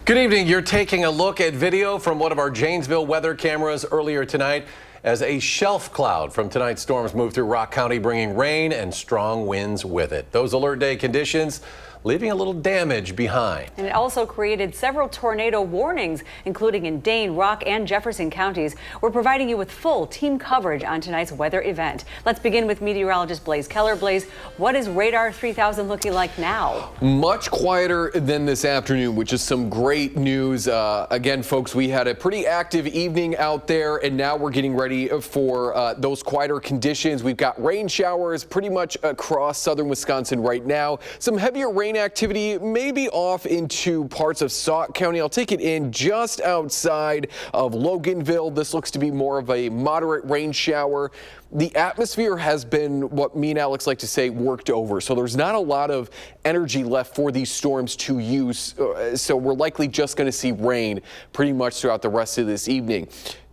Good evening. You're taking a look at video from one of our Janesville weather cameras earlier tonight as a shelf cloud from tonight's storms move through Rock County, bringing rain and strong winds with it. Those alert day conditions leaving a little damage behind. And it also created several tornado warnings, including in Dane, Rock, and Jefferson counties. We're providing you with full team coverage on tonight's weather event. Let's begin with meteorologist Blaze Keller. Blaze, what is Radar 3000 looking like now? Much quieter than this afternoon, which is some great news. Again, folks, we had a pretty active evening out there, and now we're getting ready for those quieter conditions. We've got rain showers pretty much across southern Wisconsin right now. Some heavier rain activity maybe off into parts of Sauk County. I'll take it in just outside of Loganville. This looks to be more of a moderate rain shower. The atmosphere has been, what me and Alex like to say, worked over. So there's not a lot of energy left for these storms to use. So we're likely just going to see rain pretty much throughout the rest of this evening.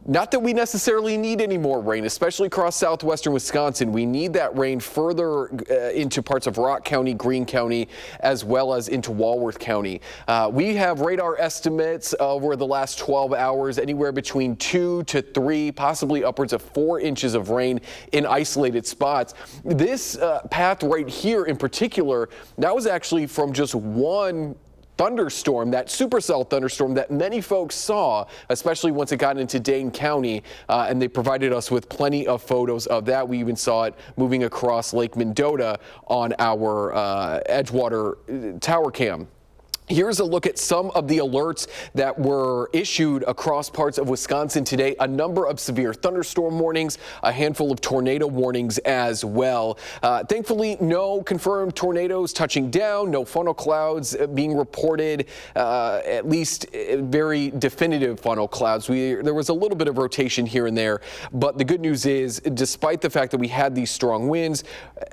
Not that we necessarily need any more rain, especially across southwestern Wisconsin. We need that rain further into parts of Rock County, Greene County, as well as into Walworth County. We have radar estimates over the last 12 hours, anywhere between 2 to 3, possibly upwards of 4 inches of rain in isolated spots. This path right here in particular, that was actually from just one thunderstorm, that supercell thunderstorm that many folks saw, especially once it got into Dane County, and they provided us with plenty of photos of that. We even saw it moving across Lake Mendota on our Edgewater tower cam. Here's a look at some of the alerts that were issued across parts of Wisconsin today. A number of severe thunderstorm warnings, a handful of tornado warnings as well. Thankfully, no confirmed tornadoes touching down, no funnel clouds being reported, at least very definitive funnel clouds. There was a little bit of rotation here and there, but the good news is, despite the fact that we had these strong winds,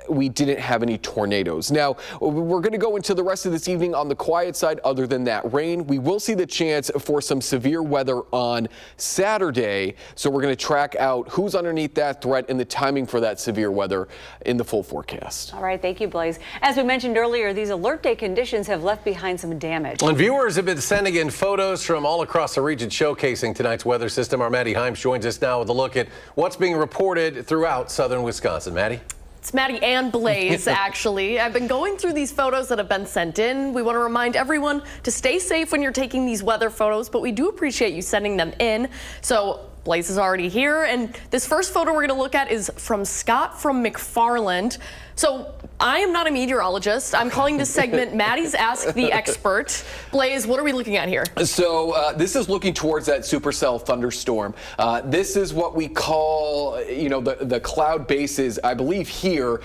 we didn't have any tornadoes. Now, we're going to go into the rest of this evening on the quiet side. Other than that rain, we will see the chance for some severe weather on Saturday. So we're going to track out who's underneath that threat and the timing for that severe weather in the full forecast. All right, thank you, Blaze. As we mentioned earlier, these alert day conditions have left behind some damage. And viewers have been sending in photos from all across the region showcasing tonight's weather system. Our Maddie Himes joins us now with a look at what's being reported throughout southern Wisconsin. Maddie? It's Maddie and Blaze, actually. I've been going through these photos that have been sent in. We want to remind everyone to stay safe when you're taking these weather photos, but we do appreciate you sending them in. So Blaze is already here, and this first photo we're going to look at is from Scott from McFarland. So I am not a meteorologist. I'm calling this segment Maddie's Ask the Expert. Blaze, what are we looking at here? So this is looking towards that supercell thunderstorm. This is what we call, the cloud bases, I believe here.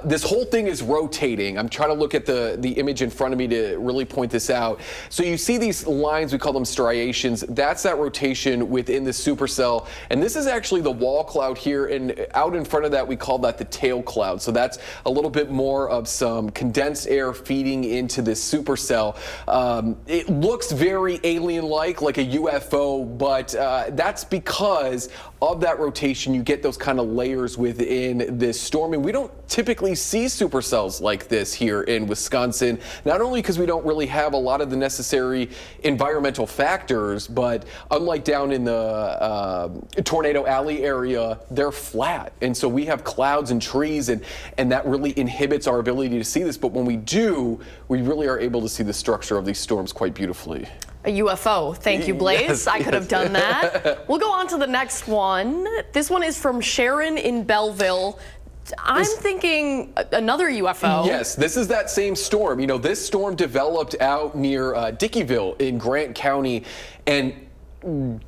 This whole thing is rotating. I'm trying to look at the image in front of me to really point this out. So you see these lines, we call them striations. That's that rotation within the supercell. And this is actually the wall cloud here. And out in front of that, we call that the tail cloud. So that's a little bit more of some condensed air feeding into this supercell. It looks very alien-like, like a UFO, but that's because of that rotation. You get those kind of layers within this storm, and we don't typically see supercells like this here in Wisconsin, not only because we don't really have a lot of the necessary environmental factors, but unlike down in the Tornado Alley area, they're flat, and so we have clouds and trees, and that really inhibits our ability to see this. But when we do, we really are able to see the structure of these storms quite beautifully. A UFO. Thank you, Blaze. Yes, I could have done that. We'll go on to the next one. This one is from Sharon in Belleville. I'm thinking another UFO. Yes, this is that same storm. This storm developed out near Dickeyville in Grant County and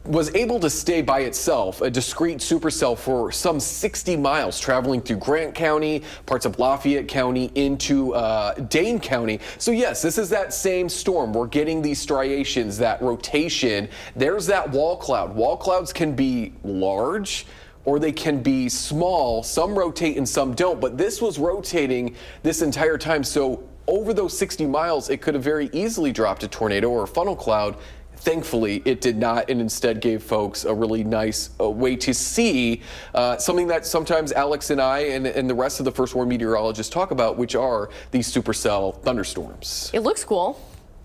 was able to stay by itself, a discrete supercell, for some 60 miles, traveling through Grant County, parts of Lafayette County, into Dane County. So yes, this is that same storm. We're getting these striations, that rotation. There's that wall cloud. Wall clouds can be large, or they can be small. Some rotate and some don't, but this was rotating this entire time. So over those 60 miles, it could have very easily dropped a tornado or a funnel cloud. Thankfully, it did not, and instead gave folks a really nice way to see something that sometimes Alex and I and the rest of the First Warn meteorologists talk about, which are these supercell thunderstorms. It looks cool.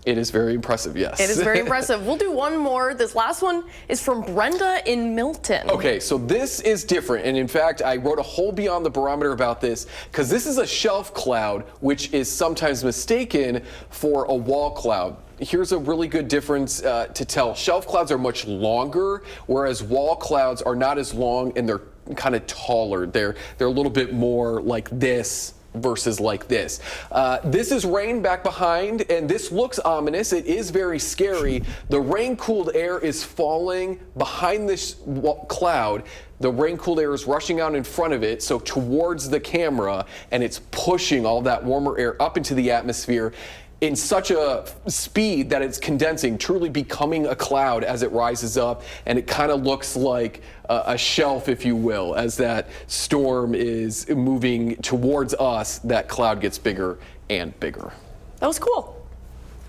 It is very impressive, yes. It is very impressive. We'll do one more. This last one is from Brenda in Milton. Okay, so this is different. And in fact, I wrote a whole Beyond the Barometer about this because this is a shelf cloud, which is sometimes mistaken for a wall cloud. Here's a really good difference to tell. Shelf clouds are much longer, whereas wall clouds are not as long and they're kind of taller. They're a little bit more like this versus like this. This is rain back behind, and this looks ominous. It is very scary. The rain-cooled air is falling behind this cloud. The rain-cooled air is rushing out in front of it, so towards the camera, and it's pushing all that warmer air up into the atmosphere in such a speed that it's condensing, truly becoming a cloud as it rises up, and it kind of looks like a shelf, if you will. As that storm is moving towards us, that cloud gets bigger and bigger. That was cool.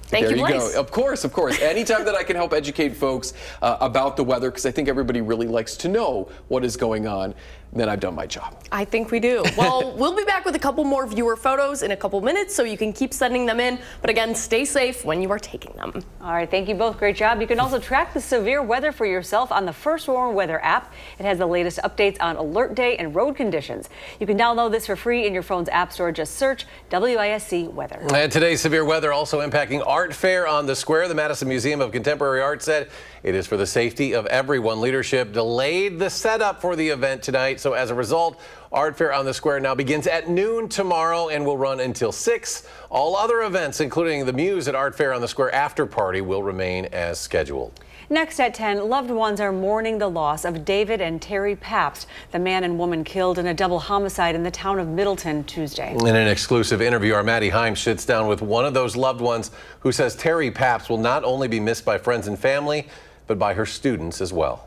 Thank There you, you Blaze. go. Of course, of course. Anytime that I can help educate folks about the weather, because I think everybody really likes to know what is going on, then I've done my job. I think we do. Well, we'll be back with a couple more viewer photos in a couple minutes, so you can keep sending them in. But again, stay safe when you are taking them. All right, thank you both. Great job. You can also track the severe weather for yourself on the First Warm Weather app. It has the latest updates on alert day and road conditions. You can download this for free in your phone's app store. Just search WISC Weather. And today's severe weather also impacting art fair on the square. The Madison Museum of Contemporary Art said it is for the safety of everyone. Leadership delayed the setup for the event tonight. So as a result, Art Fair on the Square now begins at noon tomorrow and will run until 6. All other events, including the Muse at Art Fair on the Square after party, will remain as scheduled. Next at 10, loved ones are mourning the loss of David and Terry Pabst, the man and woman killed in a double homicide in the town of Middleton Tuesday. In an exclusive interview, our Maddie Himes sits down with one of those loved ones who says Terry Pabst will not only be missed by friends and family, but by her students as well.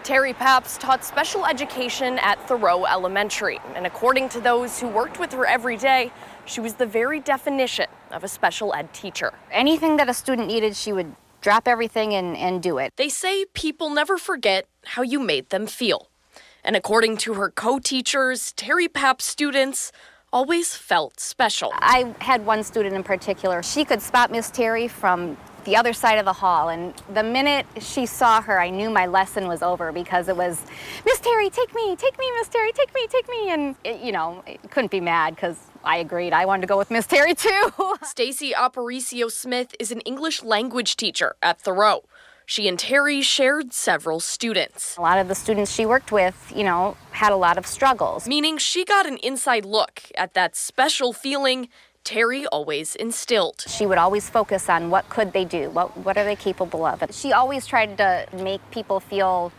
Terry Pabst taught special education at Thoreau Elementary, and according to those who worked with her every day, she was the very definition of a special ed teacher. Anything that a student needed, she would drop everything and do it. They say people never forget how you made them feel. And according to her co-teachers, Terry Pabst students always felt special. I had one student in particular. She could spot Miss Terry from the other side of the hall, and the minute she saw her, I knew my lesson was over, because it was, Miss Terry, take me, Miss Terry, take me, and it couldn't be mad because I agreed. I wanted to go with Miss Terry too. Stacy Aparicio Smith is an English language teacher at Thoreau. She and Terry shared several students. A lot of the students she worked with, had a lot of struggles. Meaning she got an inside look at that special feeling Terry always instilled. She would always focus on what could they do, what are they capable of. She always tried to make people feel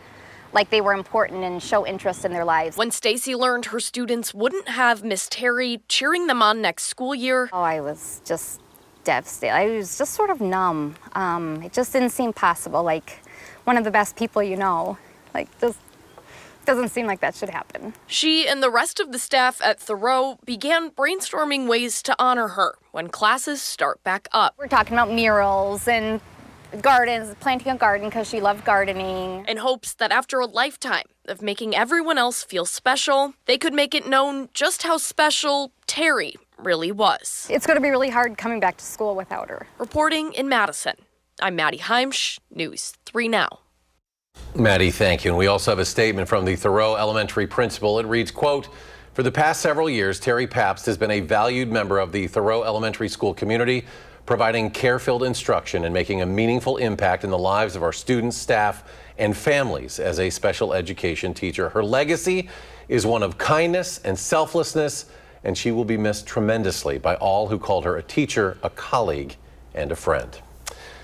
like they were important and show interest in their lives. When Stacy learned her students wouldn't have Miss Terry cheering them on next school year, oh, I was just devastated. I was just sort of numb. It just didn't seem possible. Like, one of the best people just doesn't seem like that should happen. she and the rest of the staff at Thoreau began brainstorming ways to honor her when classes start back up. We're talking about murals and gardens, planting a garden because she loved gardening. In hopes that after a lifetime of making everyone else feel special, they could make it known just how special Terry really was. It's going to be really hard coming back to school without her. Reporting in Madison, I'm Maddie Himes, News 3 Now. Maddie, thank you. And we also have a statement from the Thoreau Elementary principal. It reads, quote, "For the past several years, Terry Pabst has been a valued member of the Thoreau Elementary School community, providing care-filled instruction and making a meaningful impact in the lives of our students, staff, and families as a special education teacher. Her legacy is one of kindness and selflessness, and she will be missed tremendously by all who called her a teacher, a colleague, and a friend."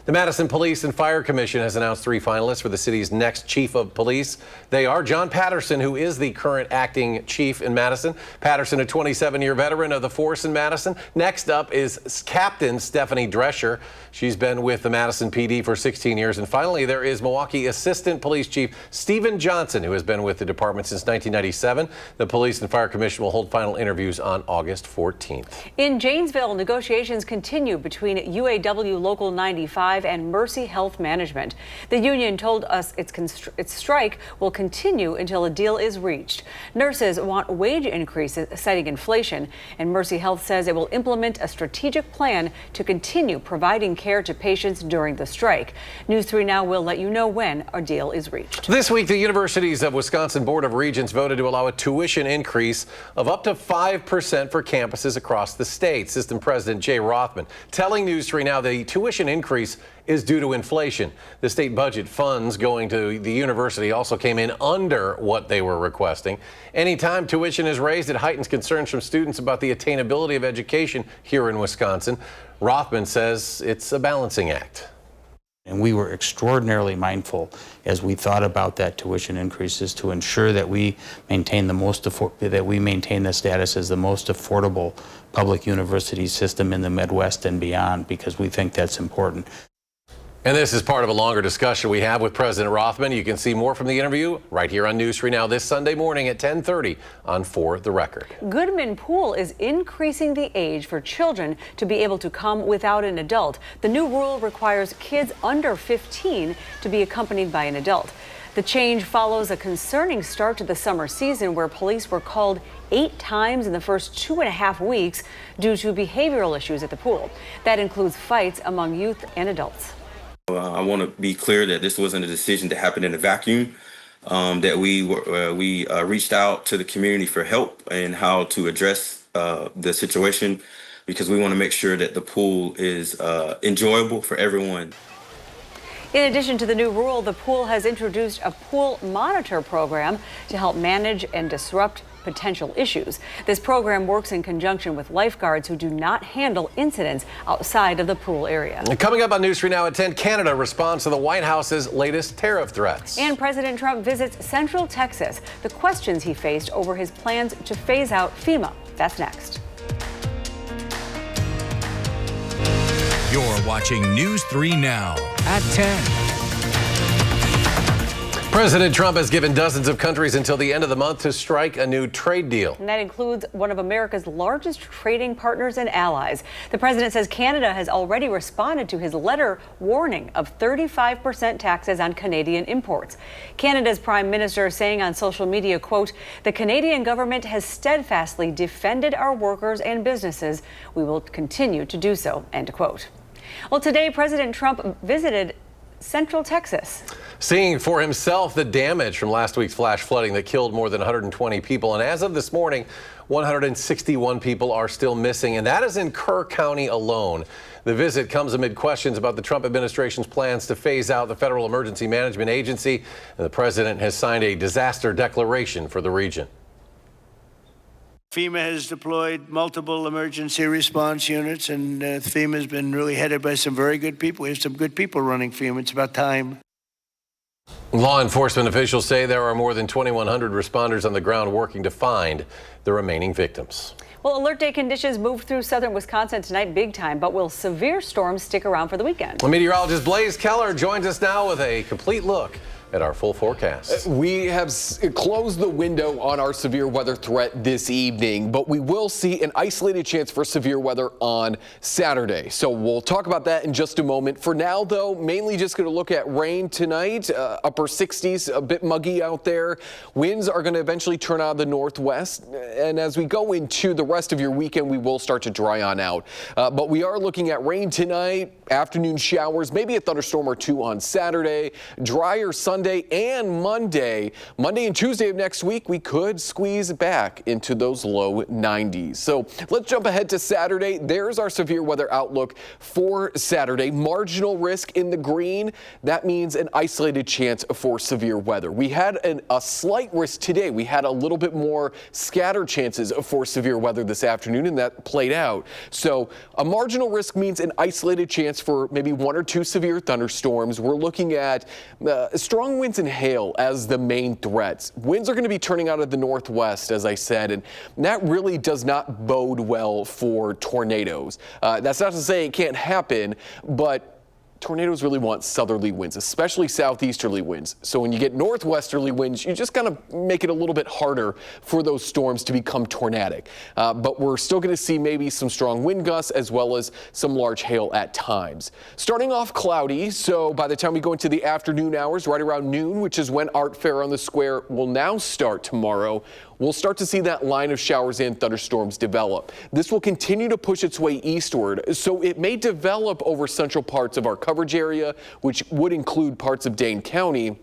The Madison Police and Fire Commission has announced 3 finalists for the city's next chief of police. They are John Patterson, who is the current acting chief in Madison. Patterson, a 27-year veteran of the force in Madison. Next up is Captain Stephanie Drescher. She's been with the Madison PD for 16 years. And finally, there is Milwaukee Assistant Police Chief Stephen Johnson, who has been with the department since 1997. The Police and Fire Commission will hold final interviews on August 14th. In Janesville, negotiations continue between UAW Local 95 Thrive and Mercy Health Management. The union told us its strike will continue until a deal is reached. Nurses want wage increases, citing inflation, and Mercy Health says it will implement a strategic plan to continue providing care to patients during the strike. News 3 Now will let you know when a deal is reached. This week, the Universities of Wisconsin Board of Regents voted to allow a tuition increase of up to 5% for campuses across the state. System President Jay Rothman telling News 3 Now the tuition increase is due to inflation. The state budget funds going to the university also came in under what they were requesting. Anytime tuition is raised, it heightens concerns from students about the attainability of education here in Wisconsin. Rothman says it's a balancing act. And we were extraordinarily mindful as we thought about that tuition increases to ensure that we maintain the status as the most affordable public university system in the Midwest and beyond, because we think that's important. And this is part of a longer discussion we have with President Rothman. You can see more from the interview right here on News 3 Now this Sunday morning at 10:30 on For the Record. Goodman Pool is increasing the age for children to be able to come without an adult. The new rule requires kids under 15 to be accompanied by an adult. The change follows a concerning start to the summer season where police were called 8 times in the first 2.5 weeks due to behavioral issues at the pool. That includes fights among youth and adults. I want to be clear that this wasn't a decision to happen in a vacuum, that we reached out to the community for help and how to address the situation, because we want to make sure that the pool is enjoyable for everyone. In addition to the new rule, the pool has introduced a pool monitor program to help manage and disrupt potential issues. This program works in conjunction with lifeguards who do not handle incidents outside of the pool area. Coming up on News 3 Now at 10, Canada responds to the White House's latest tariff threats. And President Trump visits Central Texas. The questions he faced over his plans to phase out FEMA. That's next. You're watching News 3 Now at 10. President Trump has given dozens of countries until the end of the month to strike a new trade deal. And that includes one of America's largest trading partners and allies. The president says Canada has already responded to his letter warning of 35% taxes on Canadian imports. Canada's prime minister saying on social media, quote, "The Canadian government has steadfastly defended our workers and businesses. We will continue to do so," end quote. Well, today, President Trump visited Central Texas. Seeing for himself the damage from last week's flash flooding that killed more than 120 people. And as of this morning, 161 people are still missing, and that is in Kerr County alone. The visit comes amid questions about the Trump administration's plans to phase out the Federal Emergency Management Agency, and the president has signed a disaster declaration for the region. FEMA has deployed multiple emergency response units, and FEMA has been really headed by some very good people. We have some good people running FEMA. It's about time. Law enforcement officials say there are more than 2,100 responders on the ground working to find the remaining victims. Well, alert day conditions moved through southern Wisconsin tonight big time, but will severe storms stick around for the weekend? Well, meteorologist Blaise Keller joins us now with a complete look at our full forecast. We have closed the window on our severe weather threat this evening, but we will see an isolated chance for severe weather on Saturday. So we'll talk about that in just a moment. For now, though, mainly just going to look at rain tonight, upper 60s, a bit muggy out there. Winds are going to eventually turn out of the northwest. And as we go into the rest of your weekend, we will start to dry on out. But we are looking at rain tonight, afternoon showers, maybe a thunderstorm or two on Saturday, drier Sunday and Monday. Monday and Tuesday of next week, we could squeeze back into those low 90s. So let's jump ahead to Saturday. There's our severe weather outlook for Saturday. Marginal risk in the green. That means an isolated chance for severe weather. We had a slight risk today. We had a little bit more scattered chances for severe weather this afternoon, and that played out. So a marginal risk means an isolated chance for maybe 1 or 2 severe thunderstorms. We're looking at strong winds and hail as the main threats. Winds are going to be turning out of the northwest, as I said, and that really does not bode well for tornadoes. That's not to say it can't happen, but tornadoes really want southerly winds, especially southeasterly winds. So when you get northwesterly winds, you just kind of make it a little bit harder for those storms to become tornadic. But we're still going to see maybe some strong wind gusts as well as some large hail at times. Starting off cloudy, so by the time we go into the afternoon hours, right around noon, which is when Art Fair on the Square will now start tomorrow, we'll start to see that line of showers and thunderstorms develop. This will continue to push its way eastward, so it may develop over central parts of our coverage area, which would include parts of Dane County.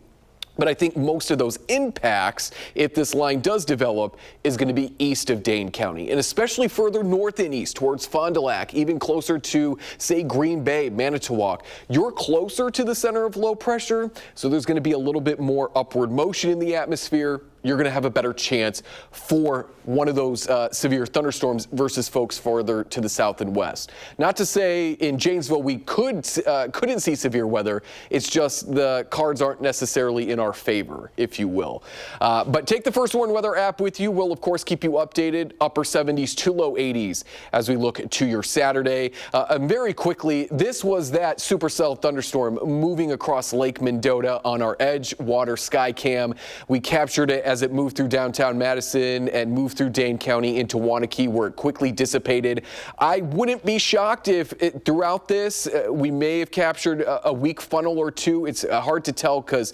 But I think most of those impacts, if this line does develop, is going to be east of Dane County, and especially further north and east towards Fond du Lac, even closer to, say, Green Bay, Manitowoc. You're closer to the center of low pressure, so there's going to be a little bit more upward motion in the atmosphere. You're going to have a better chance for one of those severe thunderstorms versus folks farther to the south and west. Not to say in Janesville we couldn't see severe weather. It's just the cards aren't necessarily in our favor, if you will. But take the First Warn Weather app with you. We'll, of course, keep you updated. Upper 70s to low 80s as we look to your Saturday. And very quickly, this was that supercell thunderstorm moving across Lake Mendota on our Edgewater Skycam. We captured it as it moved through downtown Madison and moved through Dane County into Waunakee, where it quickly dissipated. I wouldn't be shocked if throughout this we may have captured a weak funnel or two. It's hard to tell because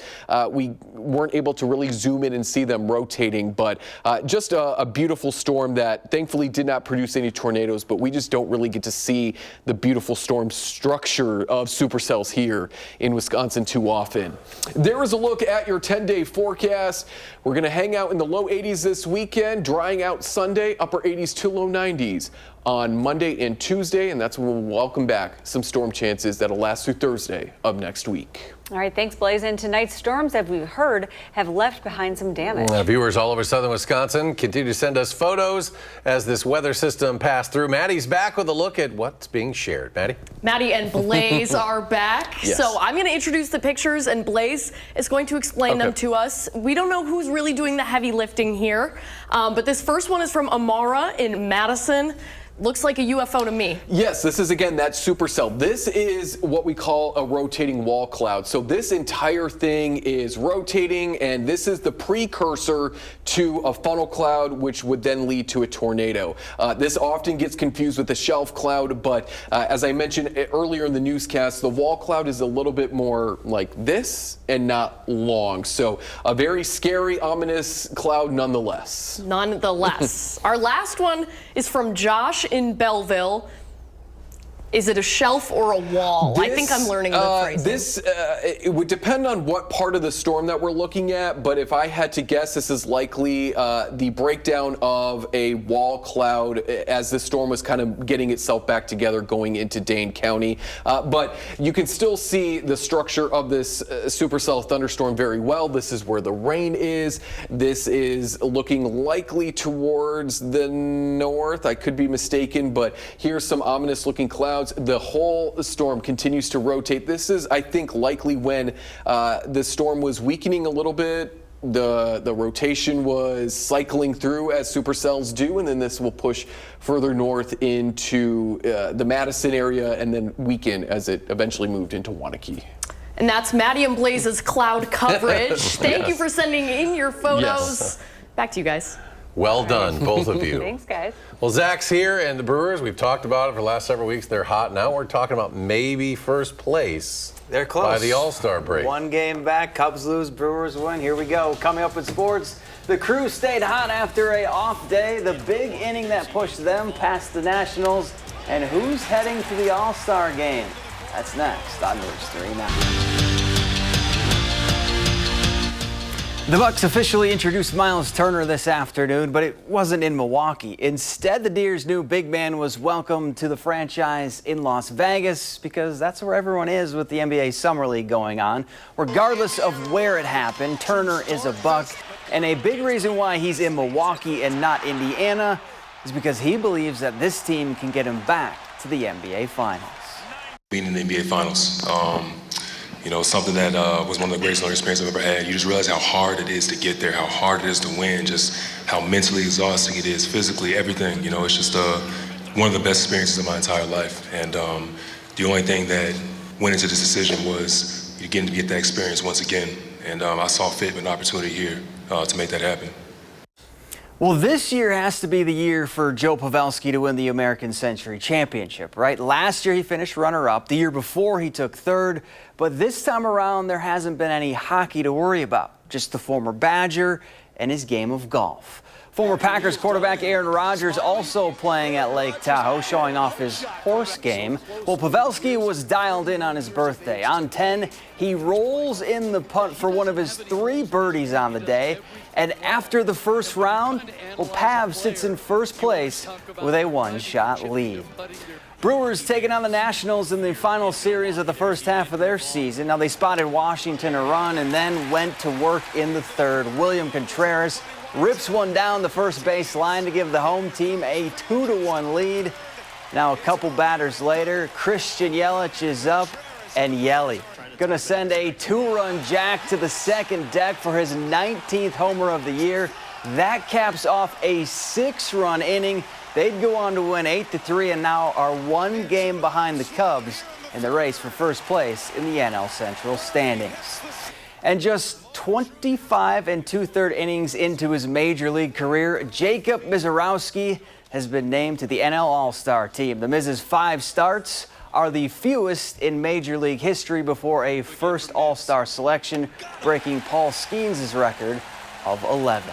we weren't able to really zoom in and see them rotating, but just a beautiful storm that thankfully did not produce any tornadoes, but we just don't really get to see the beautiful storm structure of supercells here in Wisconsin too often. There is a look at your 10-day forecast. We're going to hang out in the low 80s this weekend, drying out Sunday, upper 80s to low 90s on Monday and Tuesday, and that's when we'll welcome back some storm chances that'll last through Thursday of next week. All right, thanks, Blaze. And tonight's storms, as we've heard, have left behind some damage. Viewers all over southern Wisconsin continue to send us photos as this weather system passed through. Maddie's back with a look at what's being shared. Maddie? Maddie and Blaze are back. Yes. So I'm going to introduce the pictures, and Blaze is going to explain them to us. We don't know who's really doing the heavy lifting here, but this first one is from Amara in Madison. Looks like a UFO to me. Yes, this is again that supercell. This is what we call a rotating wall cloud. So this entire thing is rotating, and this is the precursor to a funnel cloud, which would then lead to a tornado. This often gets confused with the shelf cloud, but as I mentioned earlier in the newscast, the wall cloud is a little bit more like this and not long. So a very scary, ominous cloud nonetheless. Nonetheless. Our last one is from Josh in Belleville. Is it a shelf or a wall? I think I'm learning the phrasing. It would depend on what part of the storm that we're looking at, but if I had to guess, this is likely the breakdown of a wall cloud as the storm was kind of getting itself back together going into Dane County. But you can still see the structure of this supercell thunderstorm very well. This is where the rain is. This is looking likely towards the north. I could be mistaken, but here's some ominous looking clouds. The whole storm continues to rotate. This is, I think, likely when the storm was weakening a little bit. The rotation was cycling through as supercells do, and then this will push further north into the Madison area and then weaken as it eventually moved into Waunakee. And that's Maddie and Blaze's cloud coverage. Thank you for sending in your photos. Yes. Back to you guys. Well done, both of you. Thanks, guys. Well, Zach's here, and the Brewers, we've talked about it for the last several weeks. They're hot. Now we're talking about maybe first place. They're close. By the All-Star break. One game back. Cubs lose, Brewers win. Here we go. Coming up with sports, the Crew stayed hot after a off day. The big inning that pushed them past the Nationals. And who's heading to the All-Star game? That's next on News 3 Now. The Bucks officially introduced Miles Turner this afternoon, but it wasn't in Milwaukee. Instead, the Deers' new big man was welcomed to the franchise in Las Vegas because that's where everyone is with the NBA Summer League going on. Regardless of where it happened, Turner is a Buck, and a big reason why he's in Milwaukee and not Indiana is because he believes that this team can get him back to the NBA Finals. Being in the NBA Finals, something that was one of the greatest learning experiences I've ever had. You just realize how hard it is to get there, how hard it is to win, just how mentally exhausting it is, physically, everything. It's just one of the best experiences of my entire life. And the only thing that went into this decision was getting to get that experience once again. And I saw fit with an opportunity here to make that happen. Well, this year has to be the year for Joe Pavelski to win the American Century Championship, right? Last year he finished runner-up. The year before he took third. But this time around there hasn't been any hockey to worry about. Just the former Badger and his game of golf. Former Packers quarterback Aaron Rodgers also playing at Lake Tahoe, showing off his horse game. Well, Pavelski was dialed in on his birthday. On 10, he rolls in the putt for one of his 3 birdies on the day. And after the first round, well, Pav sits in first place with a 1-shot lead. Brewers taking on the Nationals in the final series of the first half of their season. Now, they spotted Washington a run and then went to work in the third. William Contreras rips one down the first base line to give the home team a 2-1 lead. Now, a couple batters later, Christian Yelich is up, and Yelly gonna send a 2-run jack to the second deck for his 19th homer of the year. That caps off a 6-run inning. They'd go on to win 8-3 and now are 1 game behind the Cubs in the race for first place in the NL Central standings. And just 25 2/3 innings into his major league career, Jacob Misiorowski has been named to the NL All-Star team. The Miz's 5 starts are the fewest in Major League history before a first All-Star selection, breaking Paul Skeens' record of 11.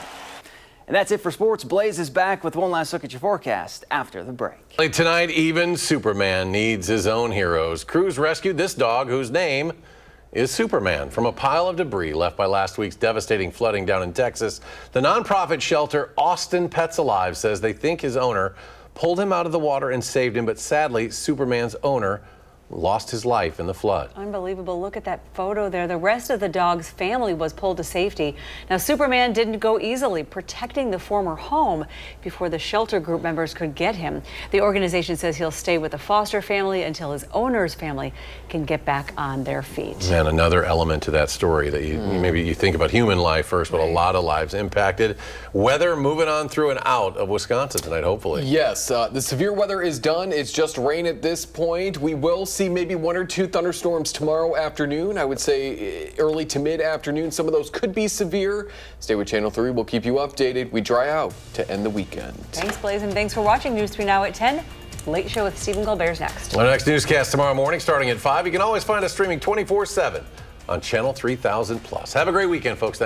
And that's it for sports. Blaze is back with one last look at your forecast after the break. Tonight, even Superman needs his own heroes. Crews rescued this dog whose name is Superman from a pile of debris left by last week's devastating flooding down in Texas. The nonprofit shelter Austin Pets Alive says they think his owner pulled him out of the water and saved him, but sadly, Superman's owner lost his life in the flood. Unbelievable. Look at that photo there. The rest of the dog's family was pulled to safety. Now, Superman didn't go easily, protecting the former home before the shelter group members could get him. The organization says he'll stay with the foster family until his owner's family can get back on their feet. Man, another element to that story that maybe you think about human life first, but a lot of lives impacted. Weather moving on through and out of Wisconsin tonight, hopefully. Yes, the severe weather is done. It's just rain at this point. We will see maybe 1 or 2 thunderstorms tomorrow afternoon. I would say early to mid-afternoon. Some of those could be severe. Stay with Channel 3. We'll keep you updated. We dry out to end the weekend. Thanks, Blaze, and thanks for watching News 3 Now at 10. Late Show with Stephen Colbert's next. Our next newscast tomorrow morning starting at 5. You can always find us streaming 24/7 on Channel 3000+. Have a great weekend, folks.